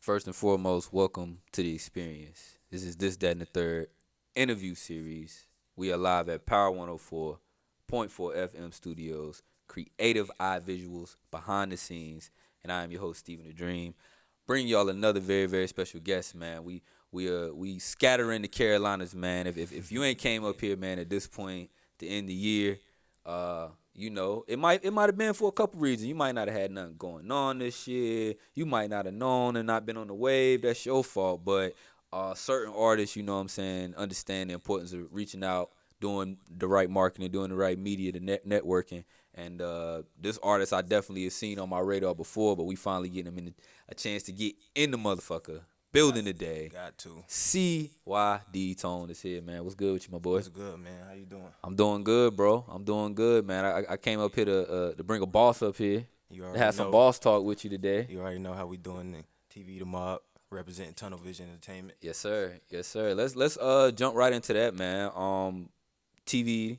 First and foremost, welcome to the experience. This is This, That, and the Third interview series. We are live at Power 104.4 FM studios, creative eye visuals behind the scenes, and I am your host, Stephen the Dream. Bring y'all another very, very special guest, man. We scatter in the Carolinas, man. If you ain't came up here, man, at this point, to end the year, it might have been for a couple reasons. You might not have had nothing going on this year. You might not have known and not been on the wave. That's your fault. But certain artists, you know what I'm saying, understand the importance of reaching out, doing the right marketing, doing the right media, the networking. And this artist I definitely have seen on my radar before, but we finally getting him a chance to get in the motherfucker building today. Got to. CYD Tone is here, man. What's good with you, my boy? What's good, man? How you doing? I'm doing good, bro. I'm doing good, man. I came up here to bring a boss up here. You To already have some know. boss talk with you today. You already know how we doing the TV the mob, representing Tunnel Vision Entertainment. Yes, sir. Yes, sir. Let's jump right into that, man. TV.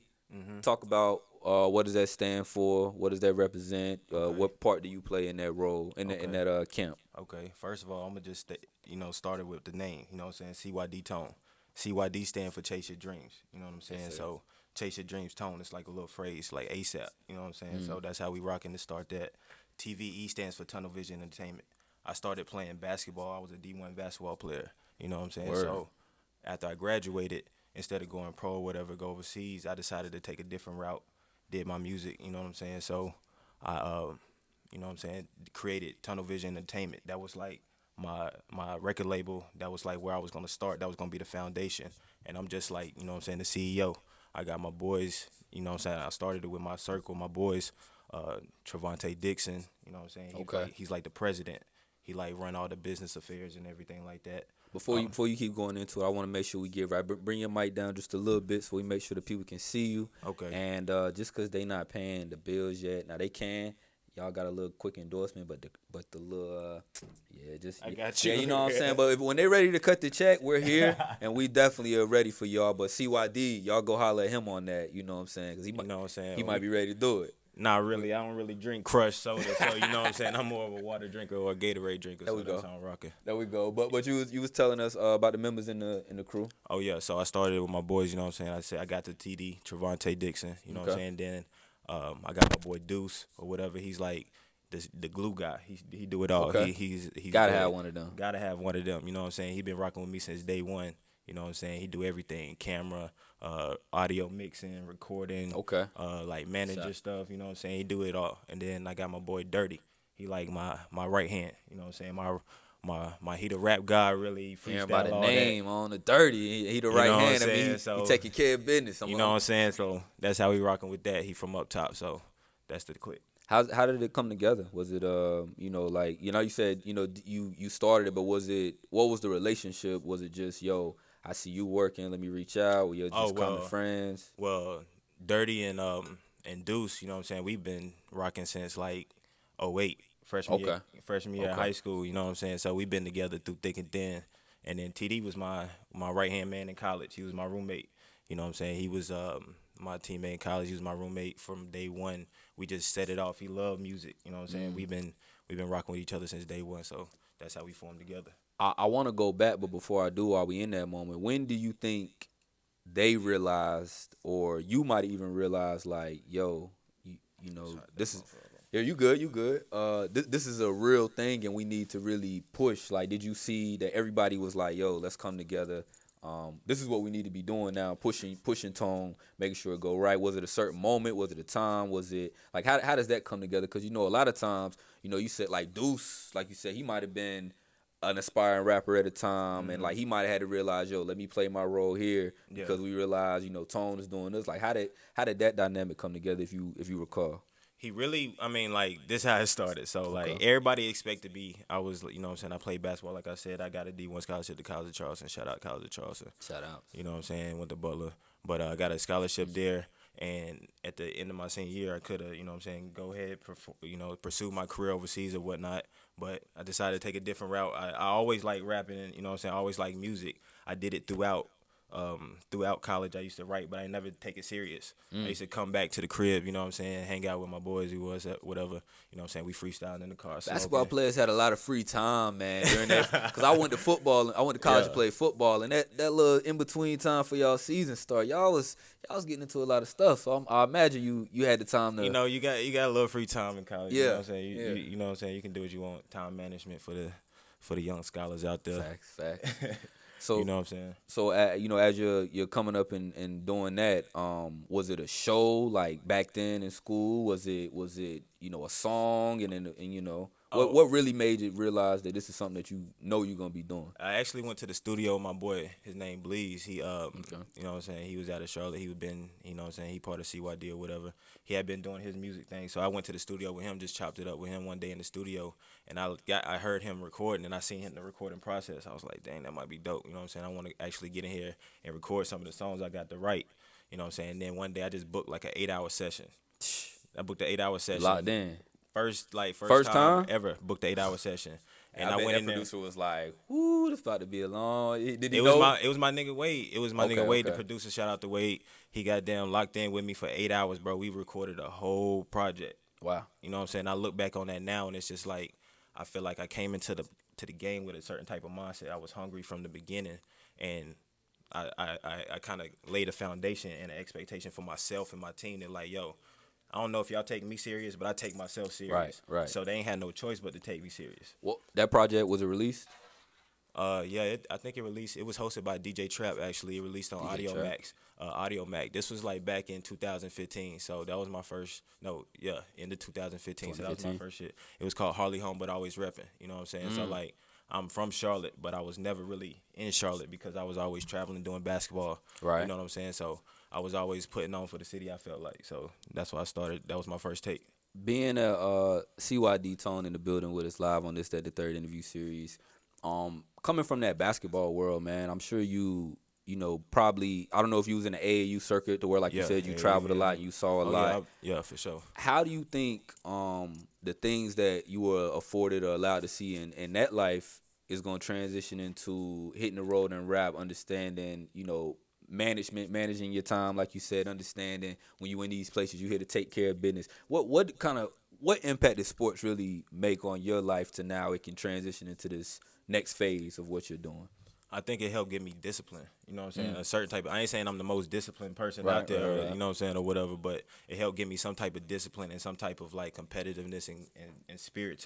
Talk about what does that stand for? What does that represent? Okay. What part do you play in that role in that camp? Okay. First of all, I'm gonna just start it with the name. You know what I'm saying? CYD Tone. CYD stand for Chase Your Dreams. You know what I'm saying? Yes, sir. So Chase Your Dreams Tone. It's like a little phrase, like ASAP. You know what I'm saying? So that's how we rocking to start that. TVE stands for Tunnel Vision Entertainment. I started playing basketball. I was a D1 basketball player. You know what I'm saying? Word. So after I graduated, instead of going pro or whatever, go overseas, I decided to take a different route. Did my music. You know what I'm saying? So I, you know what I'm saying, created Tunnel Vision Entertainment. That was like my record label. That was like where I was gonna start. That was gonna be the foundation. And I'm just like, you know what I'm saying, the CEO. I got my boys, you know what I'm saying. I started it with my circle, my boys, Trevante Dixon, you know what I'm saying? Okay. He's like the president. He like run all the business affairs and everything like that. Before you keep going into it, I want to make sure we get right. Bring your mic down just a little bit so we make sure the people can see you. Okay. And just because they not paying the bills yet, now they can. Y'all got a little quick endorsement, but the little yeah, just I got yeah, you. you know what I'm saying. But when they ready to cut the check, we're here and we definitely are ready for y'all. But CYD, y'all go holler at him on that. You know what I'm saying? Because he You might know what I'm saying? he might be ready to do it. Not really. I don't really drink crushed soda, so you know what I'm saying. I'm more of a water drinker or a Gatorade drinker. There So we that's go. how I'm rocking. There we go. But you was telling us about the members in the crew. Oh yeah, so I started with my boys. You know what I'm saying. I said I got the TD Trevante Dixon. You know what I'm Okay. saying. Then I got my boy Deuce or whatever. He's like the glue guy. He do it all. Okay. He's Gotta good. have one of them. Gotta have one of them. You know what I'm saying. He been rocking with me since day one. You know what I'm saying. He do everything: camera, audio mixing, recording. Okay. Like manager Shot. stuff. You know what I'm saying. He do it all. And then I got my boy Dirty. He like my right hand. You know what I'm saying. My he the rap guy really Hearing by freestyle the all name on the 30, he the You right know what I'm hand. I mean, saying? he So- taking care of business. that. You know what I'm saying? So that's how we rocking with that. He from up top. So that's the clip. How did it come together? Was it like you said you started it, but what was the relationship? Was it just I see you working, let me reach out, or you're just Oh, common well. friends? Well, Dirty and Deuce, you know what I'm saying? We've been rocking since like '08, Okay. freshman year of Okay. high school, you know what I'm saying? So we've been together through thick and thin. And then TD was my right-hand man in college. He was my roommate. You know what I'm saying? He was my teammate in college. He was my roommate from day one. We just set it off. He loved music, you know what I'm saying? We've been rocking with each other since day one, so that's how we formed together. I want to go back, but before I do, while we in that moment, when do you think they realized, or you might even realize, like, this is yeah, you good, you good. This is a real thing, and we need to really push. Like, did you see that everybody was like, yo, let's come together? This is what we need to be doing now, pushing tone, making sure it go right. Was it a certain moment? Was it a time? Was it like how does that come together? Because a lot of times, you said like Deuce, like you said, he might have been an aspiring rapper at a time, and like he might have had to realize, yo, let me play my role here Yeah. because we realize, Tone is doing this. Like, how did that dynamic come together, if you recall? He really, I mean, like, this how it started. So, like, Okay. everybody expected me. I was, you know what I'm saying, I played basketball, like I said. I got a D1 scholarship to College of Charleston. Shout out College of Charleston. Shout out. You know what I'm saying, went to Butler. But I got a scholarship there. And at the end of my senior year, I could have, you know what I'm saying, go ahead, pursue my career overseas or whatnot. But I decided to take a different route. I always like rapping and, you know what I'm saying, I always like music. I did it throughout throughout college. I used to write, but I never take it serious. I Mm. used to come back to the crib, you know what I'm saying, hang out with my boys, who was whatever, you know what I'm saying. We freestyling in the car, Basketball smoking. players had a lot of free time, man, during that. Because I went to football, I went to college to Yeah. play football, and that little in between time for y'all season start, y'all was getting into a lot of stuff. So I imagine you had the time You to, know, you got a little free time in college. You know what yeah, I'm saying. yeah. You know what I'm saying. You can do what you want. Time management for the young scholars out there. Facts, facts. You So know what I'm saying. so as you're coming up and doing that, was it a show like back then in school? Was it a song and what Oh, what really made you realize that this is something that you know you're gonna be doing? I actually went to the studio with my boy. His name Bleeze. He Okay. you know what I'm saying. He was out of Charlotte. He was been, you know what I'm saying. He part of CYD or whatever. He had been doing his music thing. So I went to the studio with him. Just chopped it up with him one day in the studio, and I heard him recording, and I seen him in the recording process. I was like, dang, that might be dope. You know what I'm saying. I want to actually get in here and record some of the songs I got to write. You know what I'm saying. And then one day I just booked like an 8-hour session. I booked an 8-hour Locked session. in. First First time time? ever booked the 8-hour session, and I I bet went that in there. producer was like, "Whoo, this about to be a long." Did he It was know? my nigga Wade. It was my Okay, nigga Wade, the okay. producer. Shout out to Wade. He got damn locked in with me for 8 hours, bro. We recorded a whole project. Wow. You know what I'm saying? I look back on that now, and it's just like I feel like I came into the game with a certain type of mindset. I was hungry from the beginning, and I kind of laid a foundation and an expectation for myself and my team that like, yo, I don't know if y'all take me serious, but I take myself Right, serious. right. So they ain't had no choice but to take me serious. Well, that project was it released? Yeah, I think it released. It was hosted by DJ Trap. Actually, it released on DJ Audio Trap. Max. Audio Mac. This was like back in 2015. So that was my first. No, yeah, in the 2015. So that was my 2015. first shit. It was called Harley Home, but always repping. You know what I'm saying? So like, I'm from Charlotte, but I was never really in Charlotte because I was always traveling doing basketball. Right. You know what I'm saying? So I was always putting on for the city. I felt like so. That's why I started. That was my first take. Being a CYD Tone in the building with us live on this that the third interview series. Coming from that basketball world, man, I'm sure probably I don't know if you was in the AAU circuit to where like you Yeah, said you yeah, traveled a yeah. lot, you saw a Oh lot. yeah, yeah, for sure. How do you think the things that you were afforded or allowed to see in that life is going to transition into hitting the road and rap, understanding, managing your time, like you said, understanding when you in these places, you here to take care of business. What impact does sports really make on your life to now it can transition into this next phase of what you're doing? I think it helped give me discipline. You know what I'm saying? A certain type of, I ain't saying I'm the most disciplined person Right, out there, right, or, right. you know what I'm saying, or whatever, but it helped give me some type of discipline and some type of like competitiveness and spirit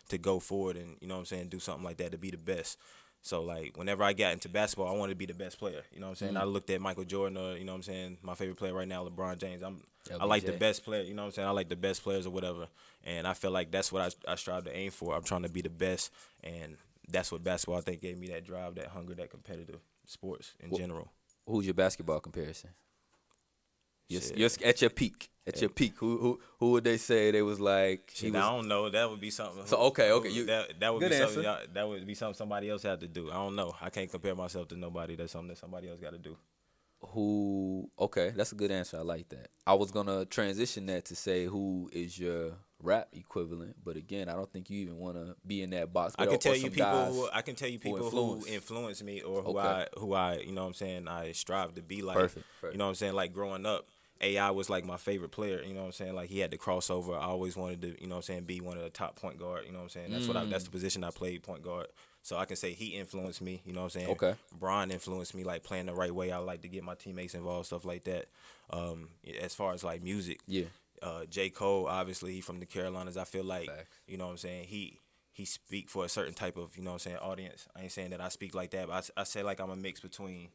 to go forward and, you know what I'm saying, do something like that to be the best. So like whenever I got into basketball, I wanted to be the best player. You know what I'm saying? I looked at Michael Jordan or, you know what I'm saying, my favorite player right now, LeBron James. I like the LBJ. best player, you know what I'm saying? I like the best players or whatever. And I feel like that's what I strive to aim for. I'm trying to be the best, and that's what basketball I think gave me, that drive, that hunger, that competitive sports in general. Who's your basketball comparison? You're Shit. at your peak. At your peak, who would they say they was like he Shit, was? I don't know. That would be something. So okay, you that would good be something. answer. That would be something somebody else had to do. I don't know. I can't compare myself to nobody. That's something that somebody else got to do. Who? Okay, that's a good answer. I like that. I was gonna transition that to say who is your rap equivalent, but again, I don't think you even want to be in that box. I But can tell or you some people guys who I can tell you people who influence me or Okay. who I you know what I'm saying I strive to be like. Perfect. You know what I'm saying, like growing up. AI was like my favorite player, you know what I'm saying? Like he had the crossover. I always wanted to, you know what I'm saying, be one of the top point guard, you know what I'm saying? That's the position I played, point guard. So I can say he influenced me, you know what I'm saying? Okay. Bron influenced me, like playing the right way. I like to get my teammates involved, stuff like that. As far as like music, Yeah. J. Cole, obviously he from the Carolinas. I feel like, Facts. you know what I'm saying, he speak for a certain type of, you know what I'm saying, audience. I ain't saying that I speak like that, but I say like I'm a mix between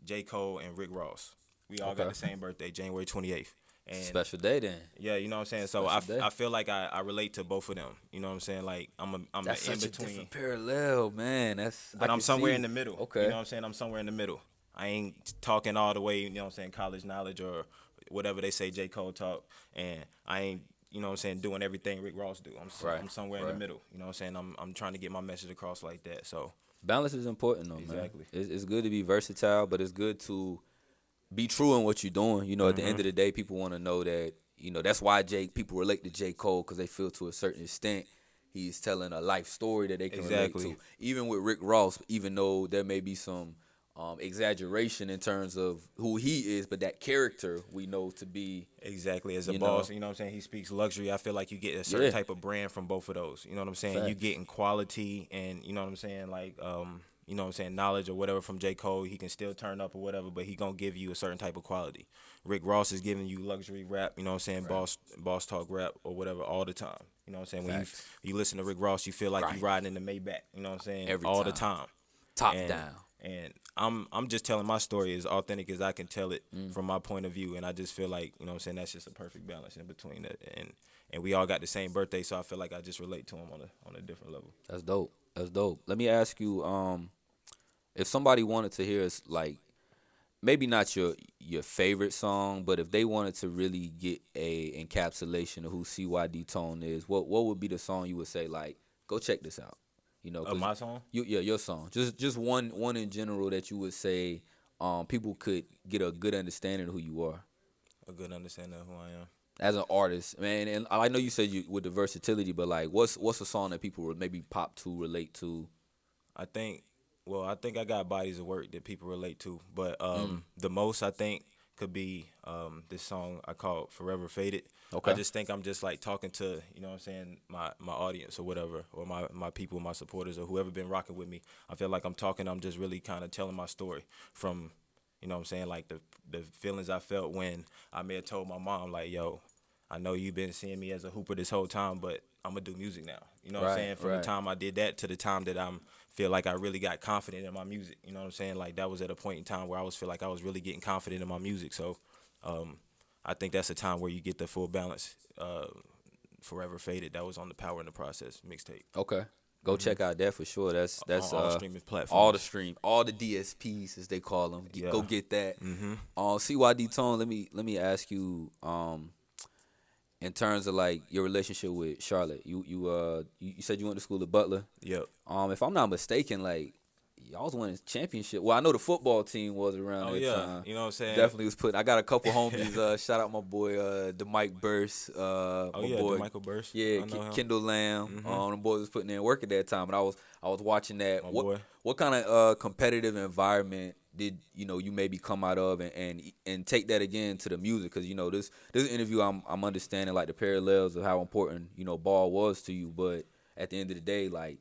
J. Cole and Rick Ross. We all got Okay. the same birthday, January 28th. And Special day then. yeah, you know what I'm saying? So Special day. I feel like I relate to both of them. You know what I'm saying? Like I'm That's in such a between. different parallel, man. But I'm somewhere in the middle. Okay. You know what I'm saying? I'm somewhere in the middle. I ain't talking all the way, you know what I'm saying, college knowledge or whatever they say J. Cole talk. And I ain't, you know what I'm saying, doing everything Rick Ross do. Right, I'm somewhere in the right. middle. You know what I'm saying? I'm trying to get my message across like that. So Balance is important though, man. Exactly. It's good to be versatile, but it's good to be true in what you're doing. You know, at the end of the day, people want to know that. That's why people relate to J. Cole because they feel to a certain extent he's telling a life story that they can relate Exactly. to. Even with Rick Ross, even though there may be some exaggeration in terms of who he is, but that character we know to be, Exactly. As a you boss, know, you know what I'm saying? He speaks luxury. I feel like you get a certain yeah, type of brand from both of those. You know what I'm saying? You facts. getting quality and you know what I'm saying, like you know what I'm saying, knowledge or whatever from J. Cole. He can still turn up or whatever, but he gonna give you a certain type of quality. Rick Ross is giving you luxury rap, you know what I'm saying, Right. boss talk rap or whatever all the time. You know what I'm saying? When Facts. you listen to Rick Ross, you feel like you Right. riding in the Maybach, you know what I'm saying, Every all the time. time. Top and down. and I'm just telling my story as authentic as I can tell it Mm. from my point of view, and I just feel like you know what I'm saying that's just a perfect balance in between that, and we all got the same birthday, so I feel like I just relate to him on a different level. That's dope. That's dope. Let me ask you, if somebody wanted to hear us, like maybe not your favorite song, but if they wanted to really get a encapsulation of who CYD Tone is, what would be the song you would say like, go check this out, because My song, your song, just one in general that you would say, people could get a good understanding of who you are a good understanding of who I am. as an artist, man. And I know you said you with the versatility, but like, what's a song that people would maybe pop to, relate to? I think, well, I think I got bodies of work that people relate to, but Mm, the most I think could be this song I call Forever Faded. I okay. just think I'm just like talking to, you know what I'm saying, my audience or whatever, or my people, my supporters, or whoever been rocking with me. I feel like I'm just really kind of telling my story from, you know what I'm saying, like the feelings I felt when I may have told my mom, like, yo, I know you've been seeing me as a hooper this whole time, but I'm gonna do music now. You know what I'm Right, saying? From the right. time I did that to the time that I'm feel like I really got confident in my music. You know what I'm saying? Like that was at a point in time where I was feel like I was really getting confident in my music. So um, I think that's a time where you get the full balance. Forever Faded. That was on the Power in the Process mixtape. Okay. Go Hmm. check out that for sure. On all streaming All the platforms. stream, all the DSPs as they call them. Go Yeah. get that. Hmm. CYD Tone. Let me ask you. In terms of like your relationship with Charlotte, you said you went to school at Butler. Yep. If I'm not mistaken, like y'all was winning championship. Well, I know the football team was around Oh that yeah. time. You know what I'm saying? Definitely was putting. I got a couple homies. Shout out my boy, the Mike Burst. Oh My yeah, the boy, Michael Burst. yeah, I know him. Kendall Lamb. Hmm. The boys was putting in work at that time, and I was watching that. My What boy. what kind of competitive environment did you maybe come out of, and take that again to the music? Because this interview, I'm understanding like the parallels of how important ball was to you, but at the end of the day, like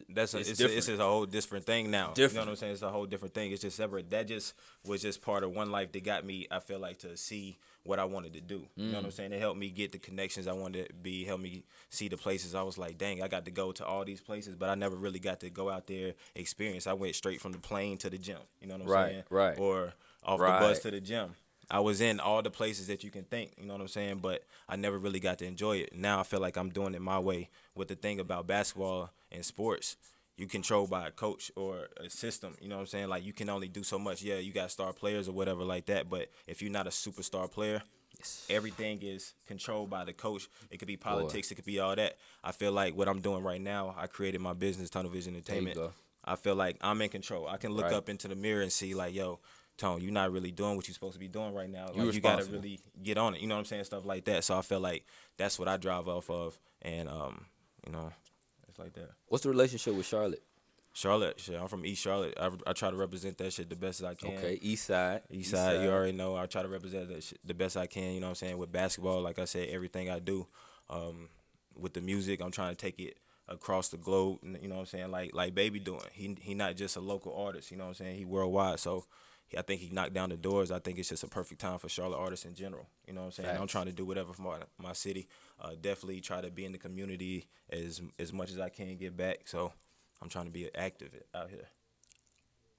it's It's different. just a whole different thing now. You know what Different. I'm saying? It's a whole different thing. It's just separate. That just was just part of one life that got me. I feel like to see what I wanted to do. You know what I'm saying? It helped me get the connections I wanted to be. Helped me see the places. I was like, dang, I got to go to all these places, but I never really got to go out there experience. I went straight from the plane to the gym. You know what I'm Right. saying? Right. Or off the bus Right. to the gym. I was in all the places that you can think, you know what I'm saying? But I never really got to enjoy it. Now I feel like I'm doing it my way. With the thing about basketball and sports, you control by a coach or a system, you know what I'm saying? Like you can only do so much. Yeah, you got star players or whatever like that, but if you're not a superstar player, Yes. everything is controlled by the coach. It could be Boy, politics, it could be all that. I feel like what I'm doing right now, I created my business, Tunnel Vision there you Entertainment. go. I feel like I'm in control. I can look Right. up into the mirror and see like, yo, Tone, you're not really doing what you're supposed to be doing right now. You Like you gotta responsible. really get on it. You know what I'm saying? Stuff like that. So I feel like that's what I drive off of, and you know, it's like that. What's the relationship with Charlotte? Charlotte, shit, I'm from East Charlotte. I try to represent that shit the best as I can. Okay, East Side. East side, you already know. I try to represent that shit the best I can. You know what I'm saying? With basketball, like I said, everything I do, with the music, I'm trying to take it across the globe. You know what I'm saying? Like Baby doing. He not just a local artist. You know what I'm saying? He worldwide. So I think he knocked down the doors. I think it's just a perfect time for Charlotte artists in general. You know what I'm saying? I'm Facts. trying to do whatever for my city. Definitely try to be in the community as much as I can give back. So I'm trying to be active out here.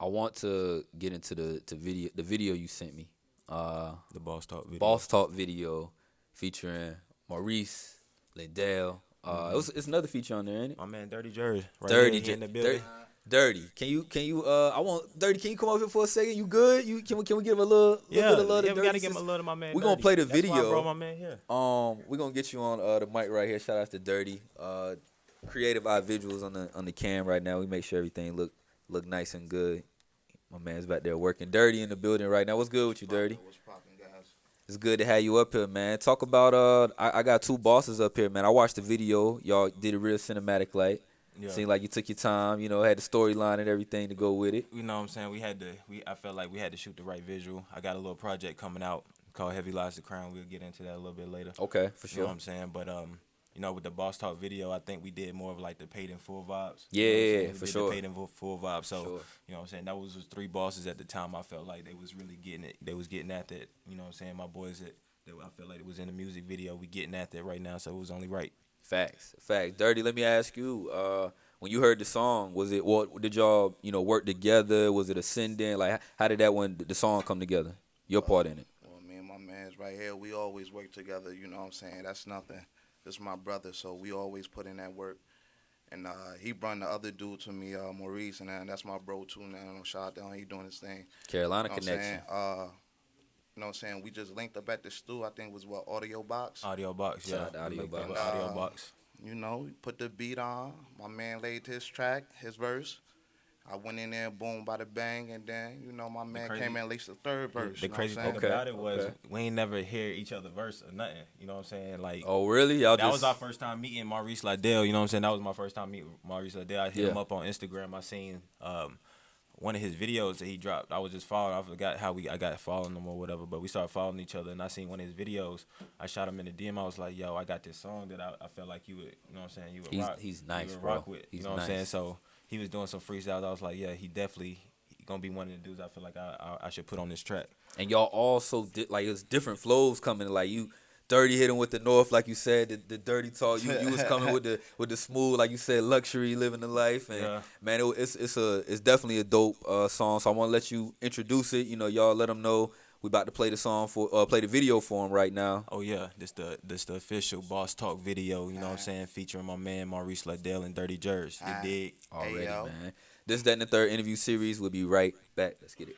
I want to get into the video you sent me. The Boss Talk video. Boss Talk video featuring Maurice, Lindell. Hmm. It's another feature on there, ain't it? My man Dirty Jerry right here. Dirty, He in the Dirty, building. Dirty. Can you? I want Dirty. Can you come over here for a second? You good? Can we give a little bit Yeah, of love to yeah, we Dirty? gotta give him a love to my man. We gonna Dirty. play the That's why I brought video. my man here. We're gonna get you on the mic right here. Shout out to Dirty. Creative eye visuals on the cam right now. We make sure everything look nice and good. My man's back there working. Dirty in the building right now. What's good with you, Dirty? What's poppin', guys? It's good to have you up here, man. Talk about I got two bosses up here, man. I watched the video. Y'all did it real cinematic like. Yeah. Seemed like you took your time, you know, had the storyline and everything to go with it. You know what I'm saying? I felt like we had to shoot the right visual. I got a little project coming out called Heavy Lies the Crown. We'll get into that a little bit later. Okay, for You know sure. what I'm saying? But you know, with the Boss Talk video, I think we did more of like the paid in full vibes. Yeah, you know yeah, we for did sure. The paid in full vibe. So, Sure. you know what I'm saying? That was 3 bosses at the time. I felt like they was really getting it. They was getting at that. You know what I'm saying? My boys that I felt like it was in the music video. We getting at that right now, so it was only right. Facts. Dirty, let me ask you, when you heard the song, was it, what did y'all, you know, work together? Was it a send-in? Like, how did that the song come together? Your part in it. Well, me and my man's right here, we always work together, you know what I'm saying? That's nothing. This is my brother, so we always put in that work. And he brought the other dude to me, Maurice, and that's my bro too now. Shout out to him, he doing his thing. Carolina You know connection. you know what I'm saying? We just linked up at the stew. I think it was Audio Box. Audio Box, Shout yeah. out to Audio Like Box. that, Audio Box. You know, we put the beat on. My man laid his track, his verse. I went in there, boom, by the bang, and then, you know, my man came in at least the third verse. The crazy thing Okay, about it was okay. we ain't never hear each other verse or nothing. You know what I'm saying? Like, Oh, really? Y'all that was our first time meeting Maurice Liddell. You know what I'm saying? That was my first time meeting Maurice Liddell. I hit him Yeah. up on Instagram. I seen one of his videos that he dropped. I was just following. I forgot how I got following him or whatever, but we started following each other, and I seen one of his videos. I shot him in the DM. I was like, yo, I got this song that I felt like you would, you know what I'm saying? You would rock. He's nice, you would bro. rock with. He's You know what I'm nice. saying? So he was doing some freestyles. I was like, yeah, he definitely gonna be one of the dudes I feel like I should put on this track. And y'all also did, like, it's different flows coming. Like, you, Dirty hit him with the North, like you said, the dirty talk. You was coming with the smooth, like you said, luxury, living the life. And Yeah. man, it's definitely a dope song. So I want to let you introduce it. You know, y'all let them know we about to play the song play the video for him right now. Oh yeah, this the official Boss Talk video, you know what I'm saying, featuring my man Maurice Liddell and Dirty Jers. You dig? Already, yo. man. This, that, and the third interview series. We'll be right back. Let's get it.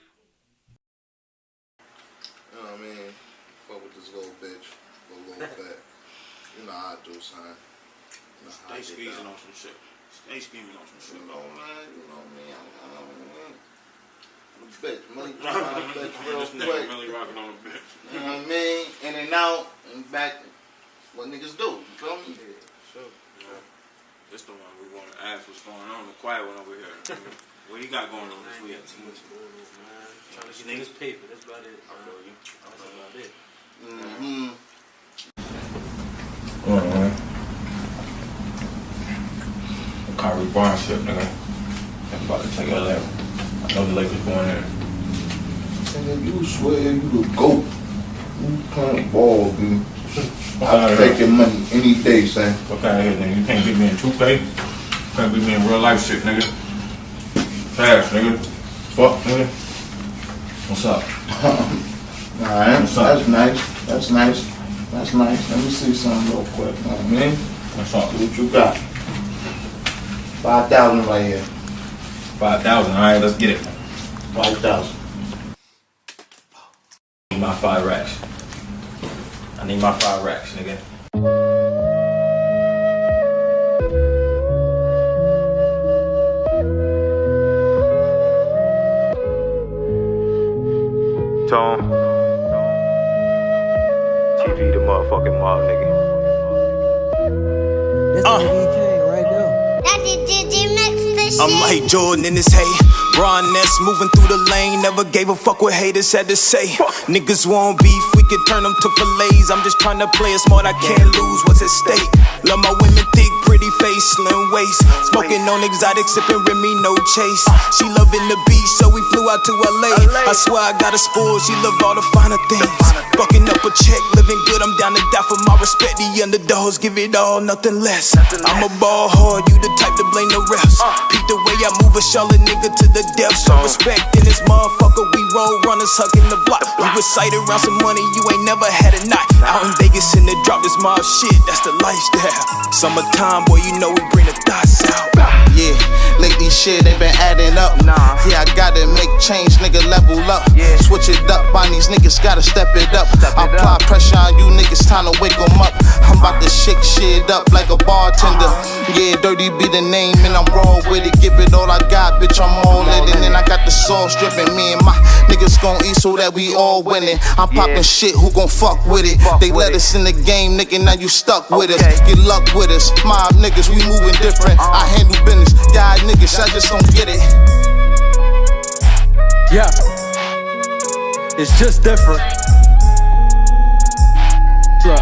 You know what I mean? Fuck with this little bitch for a little bit. You know how I do, son. You know how I Stay get squeezing down. on some shit. Stay scheming on some shit. You know, man. You know me. I'm a bitch. Money trying to bitch real This nigga quick. really rocking on a bitch. You know what I mean? In and out and back. What niggas do? You feel me? Sure. Yeah. This the one we want to ask what's going on. The quiet one over here. What you got going on this week? Trying to get this paper, that's about it. I feel you. That's about it. Mm-hmm. Kyrie Barnes shit, nigga. I'm about to take a lap. I know the Lakers going in. And you swear you the GOAT. You playing ball, dude. Outta I'll here. take your money any day, son. Fuck out of here, nigga. You can't beat me in 2K. You can't beat me in real life shit, nigga. Trash, nigga. Fuck, nigga. What's up? Alright, What's up? that's nice. That's nice. That's nice. Let me see something real quick. You know what I mean? What's up? See what you got. 5,000 right here. 5,000. Alright, let's get it. 5,000. I need my 5 racks. I need my 5 racks, nigga. Tone. TV the motherfucking mob, nigga. That's the nigga King right there. I'm like Jordan in this hay. Ron Ness moving through the lane. Never gave a fuck what haters had to say. Niggas want beef, we could turn them to fillets. I'm just trying to play it smart, I can't lose what's at stake. Love my women thick, pretty face, slim waist. Smoking on exotic, sipping Remy, no chase. She loving the beach, so we flew out to LA. I swear I got a spoil, she love all the finer things. Fucking up a check, living good, I'm down to die for my respect. The underdogs give it all, nothing less. I'm a ball hard, you the type to blame the refs. Peep the way I move a Charlotte nigga to the depth. So respect in this motherfucker, we roll runners hugging the block. We recite around some money, you ain't never had a night. Out in Vegas in the drop, this mob shit, that's the lifestyle. Summertime, boy, you know we bring the thoughts out. Yeah, Lately shit ain't been adding up. Yeah, I gotta make change, nigga, level up. Switch it up, on these niggas gotta step it up. I apply pressure on you niggas, time to wake them up. I'm about to shake shit up like a bartender. Yeah, Dirty be the name and I'm raw with it. Give it all I got, bitch, I'm all in it. And I got the sauce dripping. Me and my niggas gon' eat so that we all winning. I'm popping shit, who gon' fuck with it? They let us in the game, nigga, now you stuck with us. Get luck with us, mob niggas, we moving different. I handle business, y'all niggas, I just don't get it. Yeah, it's just different. Look.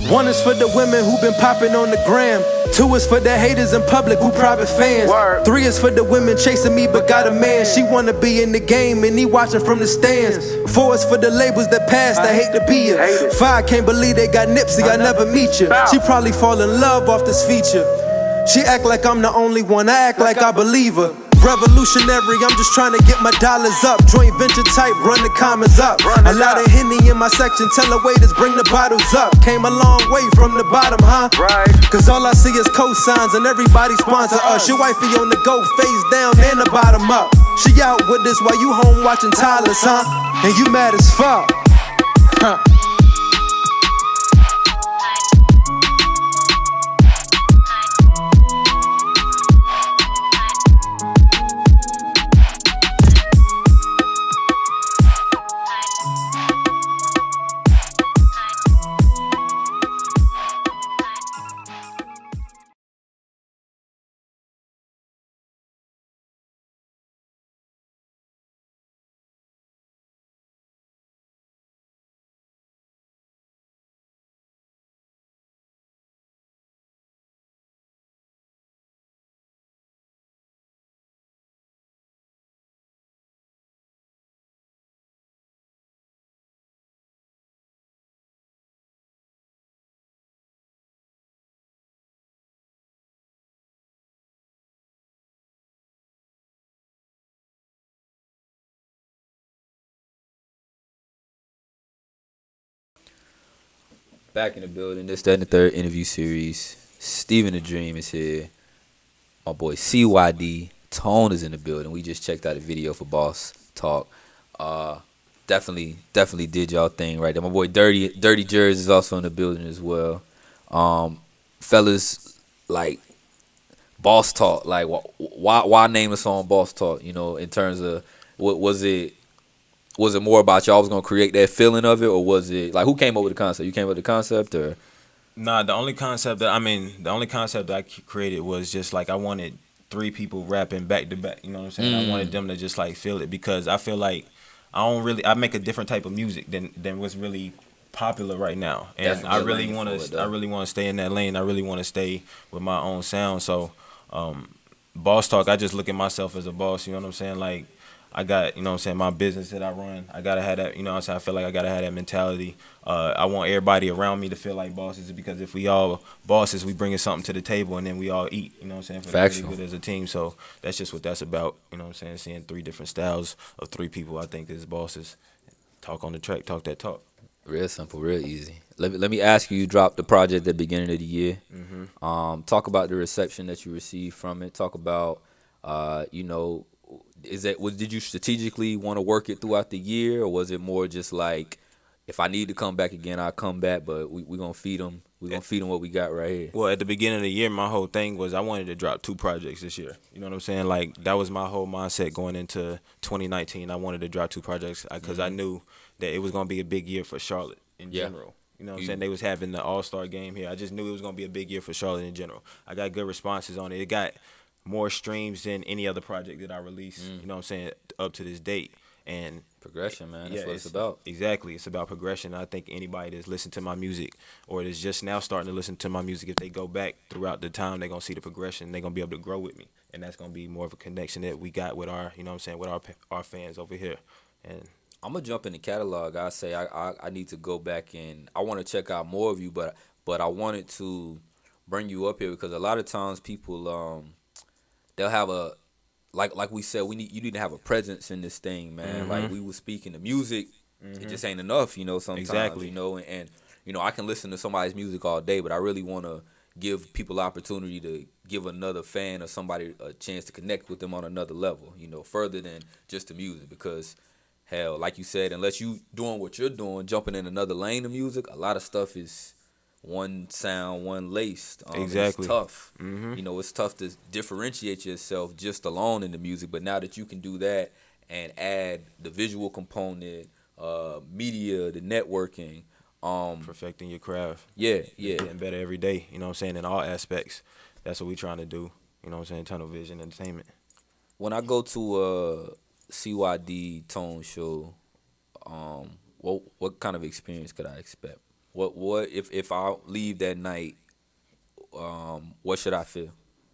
One is for the women who been popping on the gram. Two is for the haters in public who private fans. Three is for the women chasing me but got a man. She wanna be in the game and he watching from the stands. Four is for the labels that passed, I hate to be ya. Five, can't believe they got Nipsey, I never meet ya. She probably fall in love off this feature. She act like I'm the only one, I act like I believe her. Revolutionary, I'm just trying to get my dollars up. Joint venture type, run the commas up. A lot of Henny in my section, tell the waiters bring the bottles up. Came a long way from the bottom, huh? Cause all I see is cosigns and everybody sponsor us. Your wifey on the go, face down and the bottom up. She out with this while you home watching Tyler's, huh? And you mad as fuck, huh? Back in the building, this, that, and the third interview series. Steven the Dream is here. My boy CYD, Tone is in the building. We just checked out a video for Boss Talk. Definitely did y'all thing right there. My boy Dirty Jers is also in the building as well. Fellas, like Boss Talk, like why name the song Boss Talk? You know, in terms of what was it? Was it more about y'all was gonna create that feeling of it, or was it like who came up with the concept? You came up with the concept, or? Nah, the only concept that I created was just like I wanted three people rapping back to back. You know what I'm saying? I wanted them to just like feel it because I feel like I make a different type of music than what's really popular right now, and I really want to stay in that lane. I really want to stay with my own sound. So, Boss Talk, I just look at myself as a boss. You know what I'm saying? Like, I got, you know what I'm saying, my business that I run. I got to have that, you know what I'm saying? I feel like I got to have that mentality. I want everybody around me to feel like bosses because if we all bosses, we bringing something to the table and then we all eat, you know what I'm saying? For Factual. good as a team. So that's just what that's about, you know what I'm saying? Seeing three different styles of three people, I think, as bosses. Talk on the track, talk that talk. Real simple, real easy. Let me ask you dropped the project at the beginning of the year. Talk about the reception that you received from it. Talk about, you know, did you strategically want to work it throughout the year, or was it more just like, if I need to come back again, I'll come back, but we're going to feed them. We're going to feed them what we got right here. Well, at the beginning of the year, my whole thing was I wanted to drop 2 projects this year. You know what I'm saying? Like, that was my whole mindset going into 2019. I wanted to drop 2 projects because I knew that it was going to be a big year for Charlotte in general. You know what I'm saying? They was having the All-Star game here. I just knew it was going to be a big year for Charlotte in general. I got good responses on it. It got more streams than any other project that I released, you know what I'm saying, up to this date. And progression, man. That's what it's about. Exactly. It's about progression. I think anybody that's listened to my music or that's just now starting to listen to my music, if they go back throughout the time, they're going to see the progression. They're going to be able to grow with me. And that's going to be more of a connection that we got with our, you know what I'm saying, with our fans over here. And I'm going to jump in the catalog. I say I need to go back and I want to check out more of you, but I wanted to bring you up here because a lot of times people, they'll have a, like we said, you need to have a presence in this thing, man. Like we were speaking, the music, it just ain't enough, you know, sometimes, you know, and you know, I can listen to somebody's music all day, but I really want to give people opportunity to give another fan or somebody a chance to connect with them on another level, further than just the music. Because hell, like you said, unless you doing what you're doing, jumping in another lane of music, a lot of stuff is one sound, one laced. Exactly. It's tough. It's tough to differentiate yourself just alone in the music. But now that you can do that and add the visual component, media, the networking, Perfecting your craft. yeah, Just yeah. getting better every day. You know what I'm saying? In all aspects. That's what we trying to do. You know what I'm saying? Tunnel vision entertainment. When I go to a CYD Tone show, what kind of experience could I expect? What if I leave that night, what should I feel?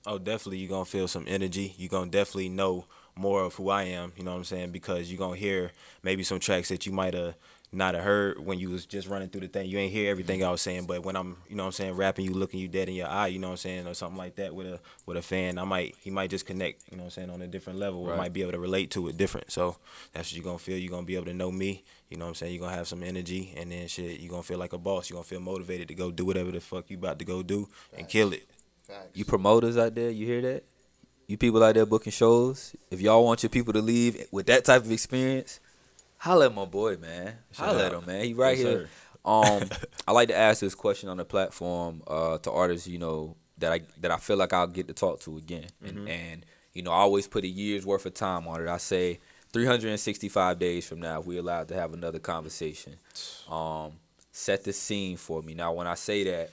Oh, definitely you're gonna feel some energy. You're gonna definitely know more of who I am, you know what I'm saying? Because you're gonna hear maybe some tracks that you might have not have heard when you was just running through the thing. You ain't hear everything I was saying, but when I'm, you know what I'm saying, rapping, you looking you dead in your eye, you know what I'm saying, or something like that with a fan, he might just connect, you know what I'm saying, on a different level, or Right. might be able to relate to it different. So that's what you're gonna feel. You're gonna be able to know me, you know what I'm saying? You're gonna have some energy, and then shit, you're gonna feel like a boss. You're gonna feel motivated to go do whatever the fuck you about to go do and kill it. Facts. You promoters out there, you hear that? You people out there booking shows, if y'all want your people to leave with that type of experience, holla at my boy, man. Shout Holla at out. him, man. He right Yes, here. sir. I like to ask this question on the platform to artists, that I feel like I'll get to talk to again. And I always put a year's worth of time on it. I say 365 days from now, if we're allowed to have another conversation. Set the scene for me. Now, when I say that,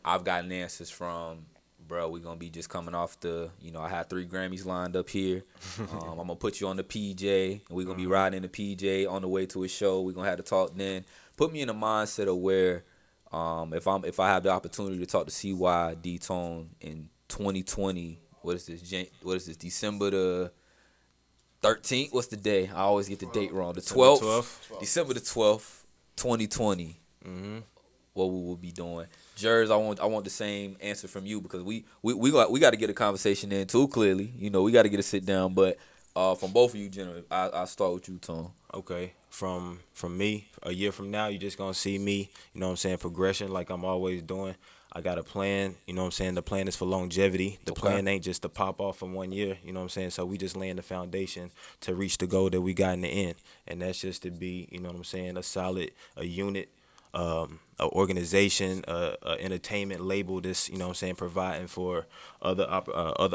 I've gotten answers from, bro, we're going to be just coming off I had 3 Grammys lined up here. I'm going to put you on the PJ, and we're going to be riding in the PJ on the way to a show. We're going to have to talk then. Put me in a mindset of where if I have the opportunity to talk to CYD Tone in 2020, what is this, December the 13th? What's the day? I always get the date wrong. The 12th? December the 12th, 2020. What we will be doing. Jers, I want the same answer from you, because we got to get a conversation in too. Clearly, we got to get a sit down. But from both of you, gentlemen, I'll start with you, Tom. Okay, from me, a year from now, you're just gonna see me, you know what I'm saying, progression like I'm always doing. I got a plan, you know what I'm saying. The plan is for longevity. The plan ain't just to pop off from 1 year, you know what I'm saying. So we just laying the foundation to reach the goal that we got in the end, and that's just to be, you know what I'm saying, a unit, a organization, a entertainment label that's, you know what I'm saying, providing for other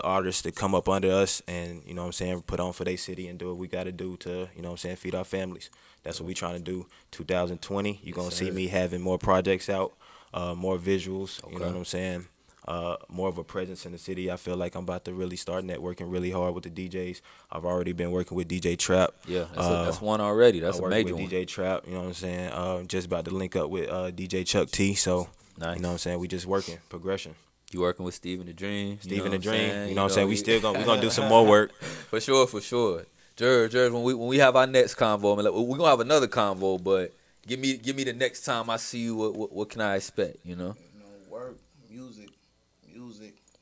artists to come up under us and, you know what I'm saying, put on for their city and do what we got to do to, you know what I'm saying, feed our families. That's what we trying to do. 2020, you're going to see me having more projects out, more visuals, you know what I'm saying, more of a presence in the city. I feel like I'm about to really start networking really hard with the DJs. I've already been working with DJ Trap. Yeah, that's one already. That's a major with one. DJ Trap, you know what I'm saying. Just about to link up with DJ Chuck T. So, Nice. you know what I'm saying. We just working progression. You working with Steven the Dream. Steven the Dream. You know what I'm saying. We still gonna do some more work. For sure. Jers, when we have our next convo, we're gonna have another convo, but give me the next time I see you. What can I expect? Work, music,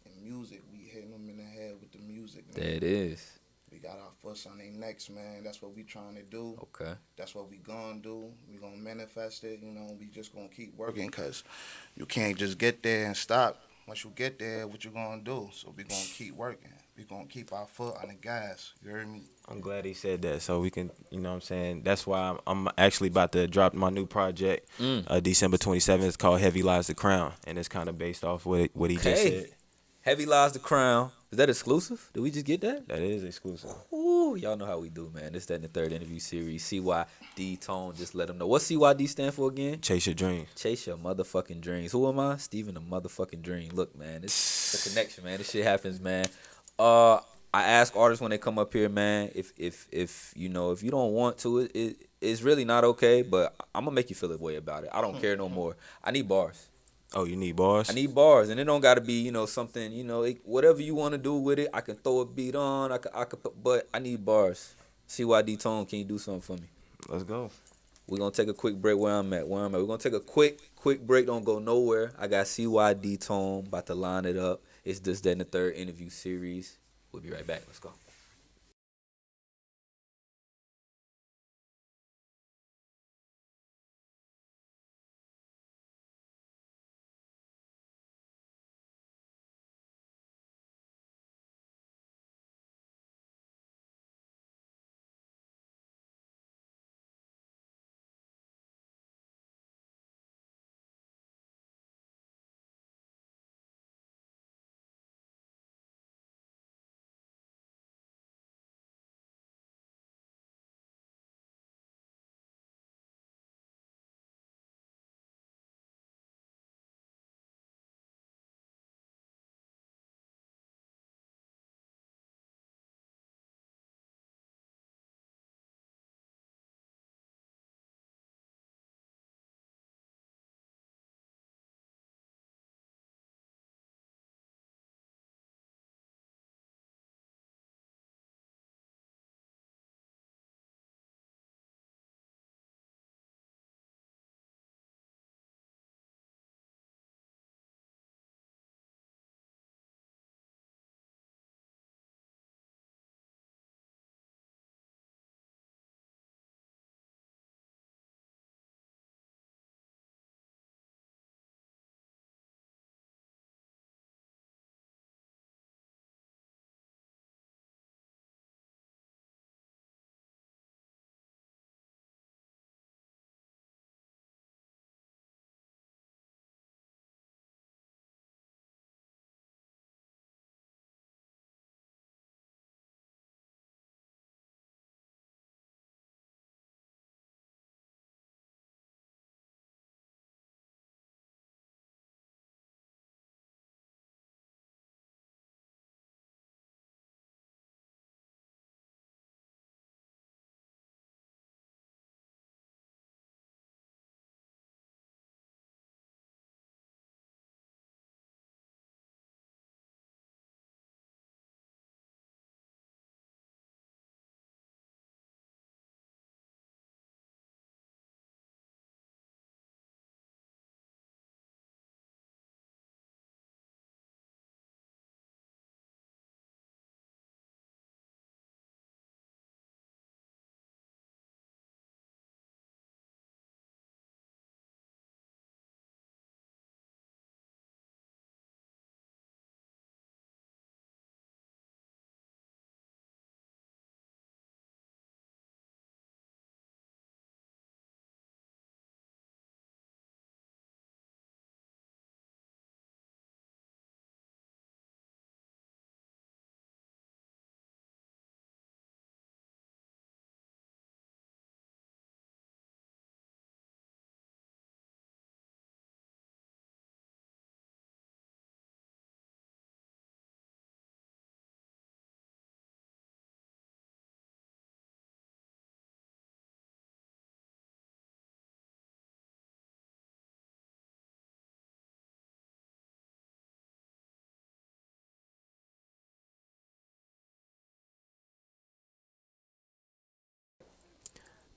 and music. We hitting them in the head with the music, man. There it is. We got our foot on their necks, man. That's what we trying to do. Okay. That's what we gonna do. We gonna manifest it. We just gonna keep working, because you can't just get there and stop. Once you get there, what you gonna do? So we gonna keep working. We gonna keep our foot on the gas. You heard me? I'm glad he said that, so we can, you know what I'm saying. That's why I'm actually about to drop my new project, December 27th. It's called Heavy Lies the Crown, and it's kind of based off what he just said. Heavy Lies the Crown. Is that exclusive? Did we just get that? That is exclusive. Ooh, y'all know how we do, man. This, that, and the third interview series. CYD Tone, just let them know. What CYD stand for again? Chase your dreams. Chase your motherfucking dreams. Who am I? Steven the motherfucking Dream. Look, man, it's the connection, man. This shit happens, man. I ask artists when they come up here, man, if you don't want to, it's really not okay, but I'm gonna make you feel a way about it. I don't care no more. I need bars. Oh, you need bars? I need bars, and it don't gotta be, something, whatever you want to do with it. I can throw a beat on, I could, but I need bars. CYD Tone, can you do something for me? Let's go. We're gonna take a quick break where I'm at. We're gonna take a quick break. Don't go nowhere. I got CYD Tone about to line it up. It's this, that, and the third interview series. We'll be right back. Let's go.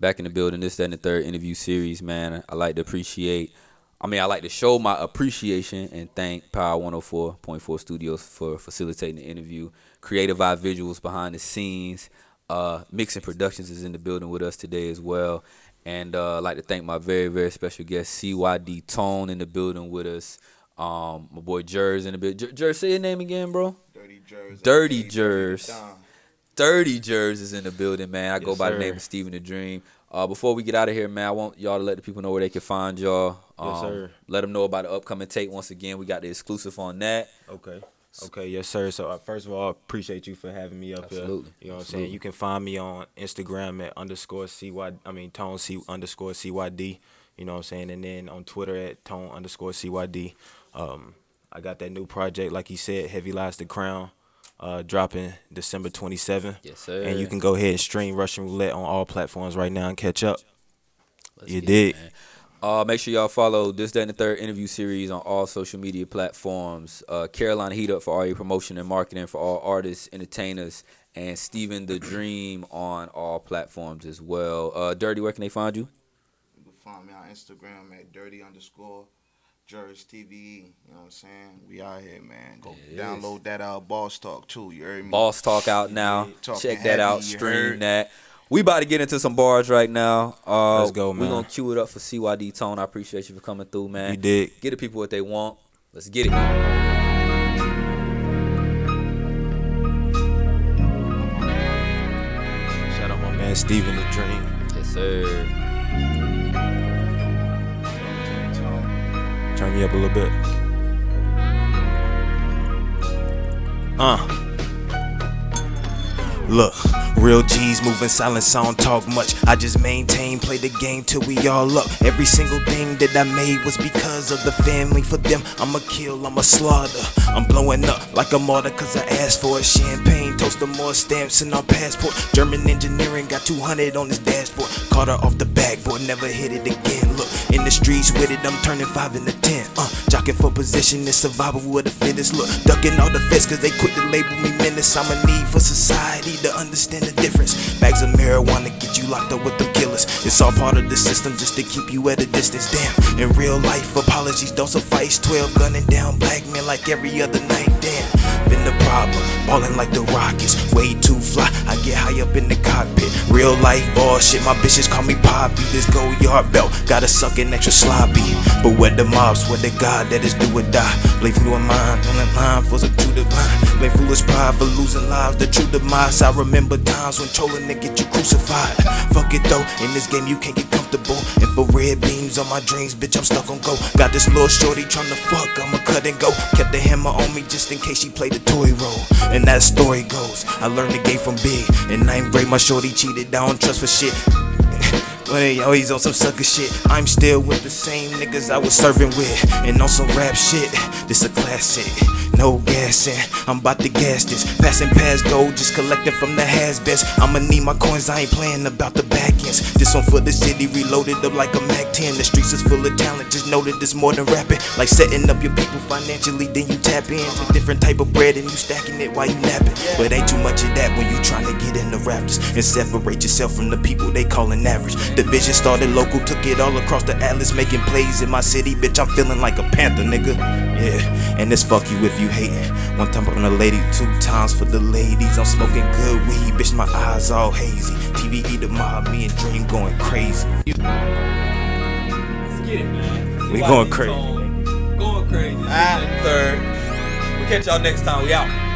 Back in the building. This, that, and the third interview series, man. I like to show my appreciation and thank Power 104.4 Studios for facilitating the interview. Creative Eye Visuals behind the scenes. Mixing Productions is in the building with us today as well. And I'd like to thank my very, very special guest, CYD Tone, in the building with us. My boy Jers in the building. Jers, say your name again, bro. Dirty Jers. Dirty Jers is in the building, man. I go by the name of Steven the Dream. Before we get out of here, man, I want y'all to let the people know where they can find y'all. Yes, sir. Let them know about the upcoming tape. Once again, we got the exclusive on that. Okay, yes, sir. So, first of all, I appreciate you for having me up here. You know what I'm saying? You can find me on Instagram at Tone _CYD. You know what I'm saying? And then on Twitter at Tone _CYD. I got that new project, like he said, Heavy Lies the Crown, dropping December 27th. Yes, sir. And you can go ahead and stream Russian Roulette on all platforms right now and catch up. You dig? Make sure y'all follow This, That, and the Third interview series on all social media platforms. Carolina Heat Up for all your promotion and marketing for all artists, entertainers, and Steven the Dream on all platforms as well. Dirty, where can they find you? You can find me on Instagram at dirty_Jers TV. You know what I'm saying? We out here, man. Go download that Boss Talk too. You heard me? Boss Talk out now. Check that out. Stream that. We about to get into some bars right now. Let's go, man. We're going to cue it up for CYD Tone. I appreciate you for coming through, man. You dig. Get the people what they want. Let's get it. Shout out my man Steven the Dream. Yes, sir. Turn me up a little bit. Look, real G's moving silent, so I don't talk much. I just maintain, play the game till we all up. Every single thing that I made was because of the family. For them, I'ma kill, I'ma slaughter. I'm blowing up like a martyr cause I asked for it. Champagne, toaster, more stamps in our passport. German engineering got 200 on his dashboard. Caught her off the backboard, never hit it again. Look, in the streets with it, I'm turning 5 into 10. Jocking for position, it's survival with the fittest. Look, ducking all the fits cause they quick to label me menace. I'm a need for society to understand the difference. Bags of marijuana get you locked up with them killers. It's all part of the system just to keep you at a distance. Damn, in real life apologies don't suffice. 12 gunning down black men like every other night. Damn, been the problem, ballin' like the Rockets. Way too fly, I get high up in the cockpit. Real life bullshit, my bitches call me Poppy. This gold yard belt, gotta suck it extra sloppy. But where the mobs, where the God that is do or die. Blame food on mine, on the line for some true divine. Blame foolish pride for losing lives, the true demise. I remember times when trolling to get you crucified. Fuck it though, in this game you can't get comfortable. And for red beams on my dreams, bitch I'm stuck on go. Got this little shorty tryna fuck, I'ma cut and go. Kept the hammer on me just in case she played the toy role. And that story goes, I learned the game from big. In 9th grade my shorty cheated, I don't trust for shit. But they always on some sucker shit. I'm still with the same niggas I was serving with. And on some rap shit, this a classic. No gassing, I'm about to gas this. Passing past gold, just collecting from the has-beens. I'ma need my coins, I ain't playing about the back ends. This one for the city, reloaded up like a Mac 10. The streets is full of talent, just know that it's more than rapping. Like setting up your people financially, then you tap into different type of bread and you stacking it while you napping. But ain't too much of that when you trying to get in the rafters and separate yourself from the people they callin' average. The vision started local, took it all across the atlas, making plays in my city. Bitch, I'm feeling like a panther, nigga. Yeah, and it's fuck you if you hating. One time on a lady, 2 times for the ladies. I'm smoking good weed, bitch, my eyes all hazy. TV the mob, me and Dream going crazy. Let's get it, man. We going crazy. Going crazy. Third. We'll catch y'all next time. We out.